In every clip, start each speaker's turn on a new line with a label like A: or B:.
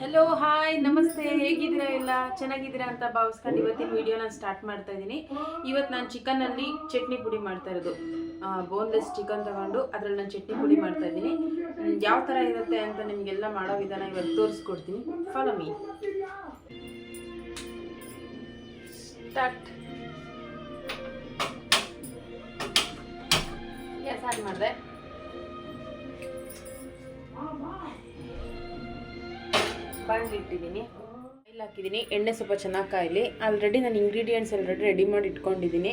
A: Hello hi ನಮಸ್ತೆ, ಹೇಗಿದ್ದೀರಾ? ಎಲ್ಲ ಚೆನ್ನಾಗಿದ್ದೀರಾ ಅಂತ ಭಾವಿಸ್ಕೊಂಡು ಇವತ್ತಿನ ವಿಡಿಯೋನ ಸ್ಟಾರ್ಟ್ ಮಾಡ್ತಾ ಇದ್ದೀನಿ. ಇವತ್ತು ನಾನು ಚಿಕನಲ್ಲಿ ಚಟ್ನಿ ಪುಡಿ ಮಾಡ್ತಾ ಇರೋದು. ಬೋನ್ಲೆಸ್ ಚಿಕನ್ ತಗೊಂಡು ಅದರಲ್ಲಿ ನಾನು ಚಟ್ನಿ ಪುಡಿ ಮಾಡ್ತಾ ಇದ್ದೀನಿ. ಯಾವ ಥರ ಇರುತ್ತೆ ಅಂತ ನಿಮಗೆಲ್ಲ ಮಾಡೋ ವಿಧಾನ ಇವತ್ತು ತೋರಿಸ್ಕೊಡ್ತೀನಿ. Follow me. Start. Gas on ಮಾಡಿದೆ. ಬಾಣಲಿ ಇಟ್ಟಿದ್ದೀನಿ, ಆಯಿಲ್ ಹಾಕಿದ್ದೀನಿ, ಎಣ್ಣೆ ಸ್ವಲ್ಪ ಚೆನ್ನಾಗಿ ಕಾಯಲಿ. ಆಲ್ರೆಡಿ ನಾನು ಇಂಗ್ರೀಡಿಯೆಂಟ್ಸ್ ರೆಡಿ ಮಾಡಿ ಇಟ್ಕೊಂಡಿದ್ದೀನಿ.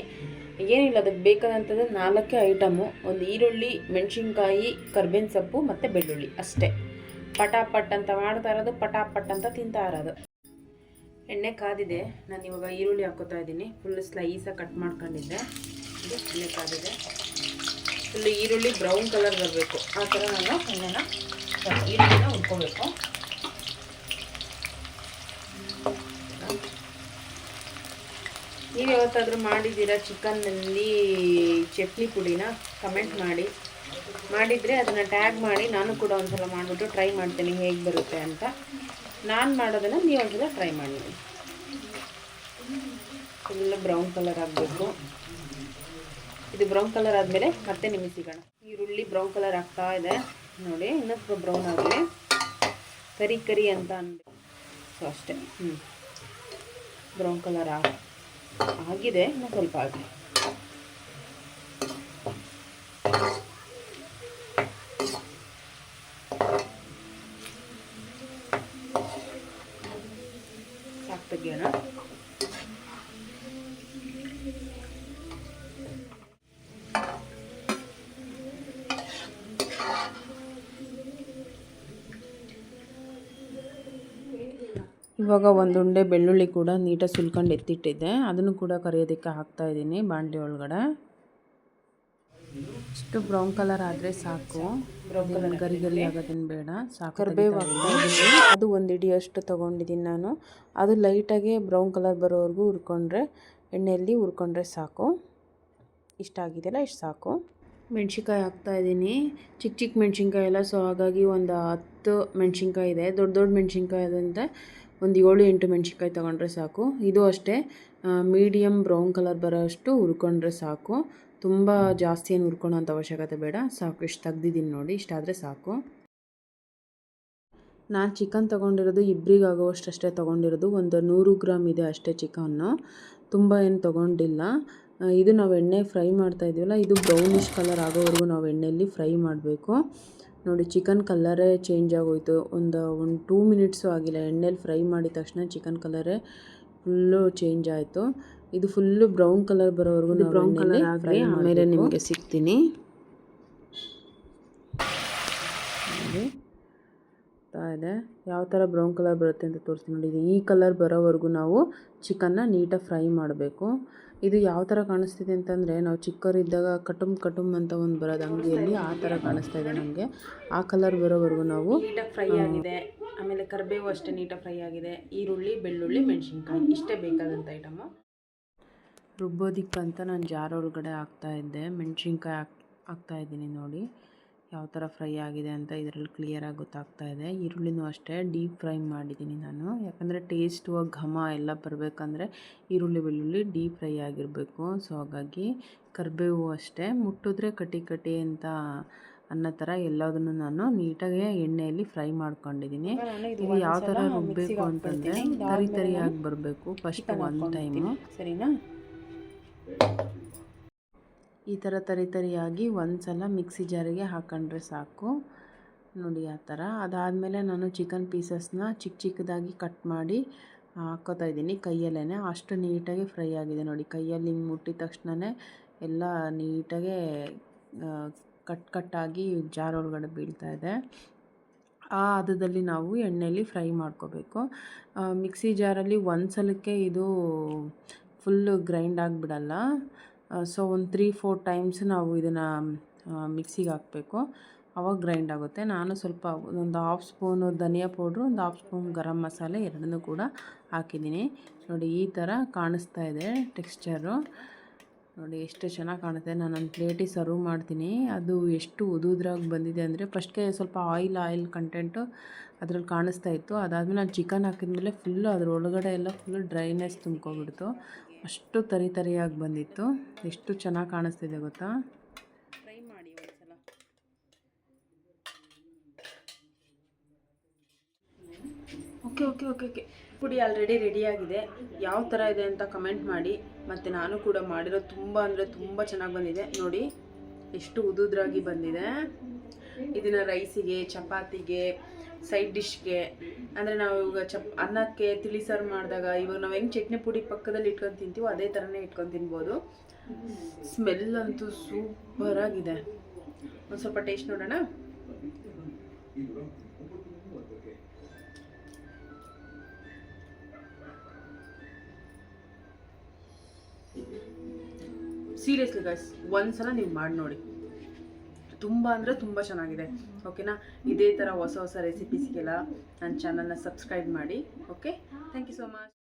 A: ಏನಿಲ್ಲ, ಅದಕ್ಕೆ ಬೇಕಾದಂಥದ್ದು 4 ಐಟಮು: ಒಂದು ಈರುಳ್ಳಿ, ಮೆಣಸಿನ್ಕಾಯಿ, ಕರ್ಬೇವಿನ ಸೊಪ್ಪು ಮತ್ತು ಬೆಳ್ಳುಳ್ಳಿ ಅಷ್ಟೇ. ಪಟಾಪಟ್ ಅಂತ ಮಾಡ್ತಾ ಇರೋದು, ಪಟಾಪಟ್ ಅಂತ ತಿಂತಾ ಇರೋದು. ಎಣ್ಣೆ ಕಾದಿದೆ, ನಾನು ಇವಾಗ ಈರುಳ್ಳಿ ಹಾಕೋತಾ ಇದ್ದೀನಿ. ಫುಲ್ ಸ್ಲೈಸಾಗಿ ಕಟ್ ಮಾಡ್ಕೊಂಡಿದ್ದೆ. ಇದು ಎಣ್ಣೆ ಕಾದಿದೆ. ಫುಲ್ ಈರುಳ್ಳಿ ಬ್ರೌನ್ ಕಲರ್ ಬರಬೇಕು, ಆ ಥರ ನಾನು ಈರುಳ್ಳಿನ ಹುರ್ಕೋಬೇಕು. ನೀವು ಯಾವತ್ತಾದರೂ ಮಾಡಿದ್ದೀರಾ ಚಿಕನ್ನಲ್ಲಿ ಚಟ್ನಿ ಪುಡಿನ? ಕಮೆಂಟ್ ಮಾಡಿ. ಮಾಡಿದರೆ ಅದನ್ನು ಟ್ಯಾಗ್ ಮಾಡಿ, ನಾನು ಕೂಡ ಒಂದ್ಸಲ ಮಾಡಿಬಿಟ್ಟು ಟ್ರೈ ಮಾಡ್ತೀನಿ ಹೇಗೆ ಬರುತ್ತೆ ಅಂತ. ನಾನು ಮಾಡೋದನ್ನು ನೀವು ಒಂದ್ಸಲ ಟ್ರೈ ಮಾಡಿ. ಫುಲ್ ಬ್ರೌನ್ ಕಲರ್ ಆಗಬೇಕು. ಇದು ಬ್ರೌನ್ ಕಲರ್ ಆದಮೇಲೆ ಮತ್ತೆ ನಿಮಗೆ ಸಿಗೋಣ. ಈರುಳ್ಳಿ ಬ್ರೌನ್ ಕಲರ್ ಆಗ್ತಾ ಇದೆ ನೋಡಿ, ಇನ್ನೂ ಸ್ವಲ್ಪ ಬ್ರೌನ್ ಆಗಲಿ. ಕರಿ ಕರಿ ಅಂತ ಅಂದೆ, ಸೊ ಅಷ್ಟೇ. ಬ್ರೌನ್ ಕಲರ್ ಆಗಿದೆ, ಇನ್ನೂ ಸ್ವಲ್ಪ ಆಗಲಿ. ಸಾಕು, ತೆಗಿಯೋಣ. ಇವಾಗ ಒಂದು ಉಂಡೆ ಬೆಳ್ಳುಳ್ಳಿ ಕೂಡ ನೀಟಾಗಿ ಸುಲ್ಕೊಂಡು ಎತ್ತಿಟ್ಟಿದ್ದೆ, ಅದನ್ನು ಕೂಡ ಕರಿಯೋದಕ್ಕೆ ಹಾಕ್ತಾ ಇದ್ದೀನಿ ಬಾಣಲಿ ಒಳಗಡೆ. ಇಷ್ಟು ಬ್ರೌನ್ ಕಲರ್ ಆದರೆ ಸಾಕು, ಗರಿ ಗರಿ ಆಗೋದೇನು ಬೇಡ. ಸಾಕು. ಕರಿಬೇವು ಅದು ಒಂದು ಹಿಡಿಯಷ್ಟು ತೊಗೊಂಡಿದ್ದೀನಿ ನಾನು. ಅದು ಲೈಟಾಗಿ ಬ್ರೌನ್ ಕಲರ್ ಬರೋವರೆಗೂ ಹುರ್ಕೊಂಡ್ರೆ, ಎಣ್ಣೆಯಲ್ಲಿ ಹುರ್ಕೊಂಡ್ರೆ ಸಾಕು. ಇಷ್ಟ ಆಗಿದೆಯಲ್ಲ, ಇಷ್ಟು ಸಾಕು. ಮೆಣ್ಸಿನ್ಕಾಯಿ ಹಾಕ್ತಾಯಿದ್ದೀನಿ, ಚಿಕ್ಕ ಚಿಕ್ಕ ಮೆಣ್ಸಿನ್ಕಾಯಿ ಎಲ್ಲ. ಸೊ ಹಾಗಾಗಿ ಒಂದು 10 ಮೆಣ್ಸಿನ್ಕಾಯಿ ಇದೆ. ದೊಡ್ಡ ದೊಡ್ಡ ಮೆಣ್ಸಿನ್ಕಾಯಿ ಅದಂತೆ ಒಂದು 7-8 ಮೆಣ್ಸಿನ್ಕಾಯಿ ತೊಗೊಂಡ್ರೆ ಸಾಕು. ಇದು ಅಷ್ಟೇ, ಮೀಡಿಯಮ್ ಬ್ರೌನ್ ಕಲರ್ ಬರೋಷ್ಟು ಹುರ್ಕೊಂಡ್ರೆ ಸಾಕು. ತುಂಬ ಜಾಸ್ತಿ ಏನು ಹುರ್ಕೊಳ್ಳೋ ಅಂಥ ಅವಶ್ಯಕತೆ ಬೇಡ. ಸಾಕು, ಇಷ್ಟು ತೆಗ್ದಿದ್ದೀನಿ ನೋಡಿ, ಇಷ್ಟಾದರೆ ಸಾಕು. ನಾನು ಚಿಕನ್ ತೊಗೊಂಡಿರೋದು ಇಬ್ಬರಿಗಾಗೋವಷ್ಟೇ ತೊಗೊಂಡಿರೋದು. ಒಂದು 100 ಗ್ರಾಮ್ ಇದೆ ಅಷ್ಟೇ ಚಿಕನ್ನು, ತುಂಬ ಏನು ತೊಗೊಂಡಿಲ್ಲ. ಇದು ನಾವು ಎಣ್ಣೆ ಫ್ರೈ ಮಾಡ್ತಾ ಇದೀವಲ್ಲ, ಇದು ಬ್ರೌನಿಷ್ ಕಲರ್ ಆಗೋವರೆಗೂ ನಾವು ಎಣ್ಣೆಯಲ್ಲಿ ಫ್ರೈ ಮಾಡಬೇಕು. ನೋಡಿ, ಚಿಕನ್ ಕಲ್ಲರೇ ಚೇಂಜ್ ಆಗೋಯ್ತು. ಒಂದು 2 ಮಿನಿಟ್ಸು ಆಗಿಲ್ಲ, ಎಣ್ಣೆಲಿ ಫ್ರೈ ಮಾಡಿದ ತಕ್ಷಣ ಚಿಕನ್ ಕಲರೇ ಫುಲ್ಲು ಚೇಂಜ್ ಆಯಿತು. ಇದು ಫುಲ್ಲು ಬ್ರೌನ್ ಕಲರ್ ಬರೋವರೆಗೂ ನಾವು ಬ್ರೌನ್ ಕಲರ್ ಆಗಲಿ, ಆಮೇಲೆ ನಿಮಗೆ ಸಿಗ್ತೀನಿ. ಇದೆ ಯಾವ ಥರ ಬ್ರೌನ್ ಕಲರ್ ಬರುತ್ತೆ ಅಂತ ತೋರಿಸ್ತೀನಿ ನೋಡಿ. ಈ ಕಲರ್ ಬರೋವರೆಗೂ ನಾವು ಚಿಕನ್ನ ನೀಟಾಗಿ ಫ್ರೈ ಮಾಡಬೇಕು. ಇದು ಯಾವ ಥರ ಕಾಣಿಸ್ತಿದೆ ಅಂತಂದರೆ, ನಾವು ಚಿಕ್ಕವರಿದ್ದಾಗ ಕಟುಮ್ ಅಂತ ಒಂದು ಬರೋದು ಅಂಗಡಿಯಲ್ಲಿ, ಆ ಥರ ಕಾಣಿಸ್ತಾ ಇದೆ ನನಗೆ. ಆ ಕಲರ್ ಬರೋವರೆಗೂ ನಾವು ನೀಟಾಗಿ ಫ್ರೈ ಆಗಿದೆ. ಆಮೇಲೆ ಕರಿಬೇವು ಅಷ್ಟೇ ನೀಟಾಗಿ ಫ್ರೈ ಆಗಿದೆ. ಈರುಳ್ಳಿ, ಬೆಳ್ಳುಳ್ಳಿ, ಮೆಣಸಿನ್ಕಾಯಿ ಇಷ್ಟೇ ಬೇಕಾದಂಥ ಐಟಮು. ರುಬ್ಬೋದಿಕ್ಕಂತ ನಾನು ಜಾರ್ ಒಳಗಡೆ ಹಾಕ್ತಾಯಿದ್ದೆ. ಮೆಣಸಿನ್ಕಾಯಿ ಹಾಕ್ತಾಯಿದ್ದೀನಿ ನೋಡಿ, ಯಾವ ಥರ ಫ್ರೈ ಆಗಿದೆ ಅಂತ ಇದರಲ್ಲಿ ಕ್ಲಿಯರಾಗಿ ಗೊತ್ತಾಗ್ತಾ ಇದೆ. ಈರುಳ್ಳಿನೂ ಅಷ್ಟೇ ಡೀಪ್ ಫ್ರೈ ಮಾಡಿದ್ದೀನಿ ನಾನು, ಯಾಕಂದರೆ ಟೇಸ್ಟು ಘಮ ಎಲ್ಲ ಬರಬೇಕಂದ್ರೆ ಈರುಳ್ಳಿ ಬೆಳ್ಳುಳ್ಳಿ ಡೀಪ್ ಫ್ರೈ ಆಗಿರಬೇಕು. ಸೊ ಹಾಗಾಗಿ ಕರಿಬೇವು ಅಷ್ಟೇ, ಮುಟ್ಟಿದ್ರೆ ಕಟಿ ಅಂತ ಅನ್ನೋ ಥರ ಎಲ್ಲದನ್ನು ನಾನು ನೀಟಾಗಿ ಎಣ್ಣೆಯಲ್ಲಿ ಫ್ರೈ ಮಾಡ್ಕೊಂಡಿದ್ದೀನಿ. ಇದು ಯಾವ ಥರ ರುಬ್ಬಬೇಕು ಅಂತಂದರೆ, ತರಿಯಾಗಿ ಬರಬೇಕು ಫಸ್ಟ್ ಒಂದು ಟೈಮು, ಸರಿನಾ? ಈ ಥರ ತರಿಯಾಗಿ ಒಂದು ಸಲ ಮಿಕ್ಸಿ ಜಾರಿಗೆ ಹಾಕೊಂಡ್ರೆ ಸಾಕು ನೋಡಿ, ಆ ಥರ. ಅದಾದಮೇಲೆ ನಾನು ಚಿಕನ್ ಪೀಸಸ್ನ ಚಿಕ್ಕದಾಗಿ ಕಟ್ ಮಾಡಿ ಹಾಕ್ಕೋತಾ ಇದ್ದೀನಿ ಕೈಯಲ್ಲೇ. ಅಷ್ಟು ನೀಟಾಗಿ ಫ್ರೈ ಆಗಿದೆ ನೋಡಿ. ಕೈಯಲ್ಲಿ ಹಿಂಗೆ ಮುಟ್ಟಿದ ತಕ್ಷಣವೇ ಎಲ್ಲ ನೀಟಾಗೆ ಕಟ್ಟಾಗಿ ಜಾರ್ ಒಳಗಡೆ ಬೀಳ್ತಾ ಇದೆ. ಆ ಹದದಲ್ಲಿ ನಾವು ಎಣ್ಣೆಯಲ್ಲಿ ಫ್ರೈ ಮಾಡ್ಕೋಬೇಕು. ಮಿಕ್ಸಿ ಜಾರಲ್ಲಿ ಒಂದು ಸಲಕ್ಕೆ ಇದು ಫುಲ್ಲು ಗ್ರೈಂಡ್ ಆಗಿಬಿಡಲ್ಲ. ಸೊ ಒಂದು 3-4 ಟೈಮ್ಸ್ ನಾವು ಇದನ್ನು ಮಿಕ್ಸಿಗೆ ಹಾಕಬೇಕು, ಆವಾಗ ಗ್ರೈಂಡ್ ಆಗುತ್ತೆ. ನಾನು ಸ್ವಲ್ಪ ಒಂದು 1/2 ಸ್ಪೂನು ಧನಿಯಾ ಪೌಡ್ರು, ಒಂದು 1/2 ಸ್ಪೂನ್ ಗರಂ ಮಸಾಲೆ ಎರಡನ್ನೂ ಕೂಡ ಹಾಕಿದ್ದೀನಿ ನೋಡಿ. ಈ ಥರ ಕಾಣಿಸ್ತಾ ಇದೆ ಟೆಕ್ಸ್ಚರು. ನೋಡಿ ಎಷ್ಟು ಚೆನ್ನಾಗಿ ಕಾಣುತ್ತೆ. ನಾನು ಒಂದು ಪ್ಲೇಟಿಗೆ ಸರ್ವ್ ಮಾಡ್ತೀನಿ. ಅದು ಎಷ್ಟು ಉದುದ್ರಾಗಿ ಬಂದಿದೆ ಅಂದರೆ ಫಸ್ಟ್ಗೆ ಸ್ವಲ್ಪ ಆಯಿಲ್ ಕಂಟೆಂಟು ಅದ್ರಲ್ಲಿ ಕಾಣಿಸ್ತಾ ಇತ್ತು. ಅದಾದಮೇಲೆ ನಾನು ಚಿಕನ್ ಹಾಕಿದ್ಮೇಲೆ ಫುಲ್ಲು ಅದ್ರ ಒಳಗಡೆ ಎಲ್ಲ ಫುಲ್ಲು ಡ್ರೈನೆಸ್ ತುಂಬ್ಕೊಬಿಡ್ತು. ಅಷ್ಟು ತರಿಯಾಗಿ ಬಂದಿತ್ತು. ಎಷ್ಟು ಚೆನ್ನಾಗಿ ಕಾಣಿಸ್ತಿದೆ ಗೊತ್ತಾ. ಟ್ರೈ ಮಾಡಿ ಒಂದ್ಸಲ. ಓಕೆ ಪುಡಿ ಆಲ್ರೆಡಿ ರೆಡಿಯಾಗಿದೆ. ಯಾವ ಥರ ಇದೆ ಅಂತ ಕಮೆಂಟ್ ಮಾಡಿ. ಮತ್ತು ನಾನು ಕೂಡ ಮಾಡಿರೋ ತುಂಬ ಅಂದರೆ ತುಂಬ ಚೆನ್ನಾಗಿ ಬಂದಿದೆ. ನೋಡಿ ಎಷ್ಟು ಉದುದ್ರಾಗಿ ಬಂದಿದೆ. ಇದನ್ನು ರೈಸಿಗೆ, ಚಪಾತಿಗೆ, ಸೈಡ್ ಡಿಶ್ಗೆ, ಅಂದರೆ ನಾವು ಇವಾಗ ಅನ್ನಕ್ಕೆ ತಿಳಿಸಾರು ಮಾಡಿದಾಗ ಇವಾಗ ನಾವು ಹೆಂಗೆ ಚಟ್ನಿ ಪುಡಿ ಪಕ್ಕದಲ್ಲಿ ಇಟ್ಕೊಂಡು ತಿಂತೀವೋ ಅದೇ ಥರನೇ ಇಟ್ಕೊಂಡು ತಿನ್ಬೋದು. ಸ್ಮೆಲ್ ಅಂತೂ ಸೂಪರಾಗಿದೆ. ಒಂದು ಸ್ವಲ್ಪ ಟೇಸ್ಟ್ ನೋಡೋಣ. ಸೀರಿಯಸ್ಲಿ ಗೈಸ್, ಒಂದ್ಸಲ ನೀವು ಮಾಡಿ ನೋಡಿ. ತುಂಬ ಅಂದರೆ ತುಂಬ ಚೆನ್ನಾಗಿದೆ. ಓಕೆನಾ. ಇದೇ ಥರ ಹೊಸ ರೆಸಿಪೀಸ್ಗೆಲ್ಲ ನನ್ನ ಚಾನಲ್ನ ಸಬ್ಸ್ಕ್ರೈಬ್ ಮಾಡಿ. Okay, thank you so much.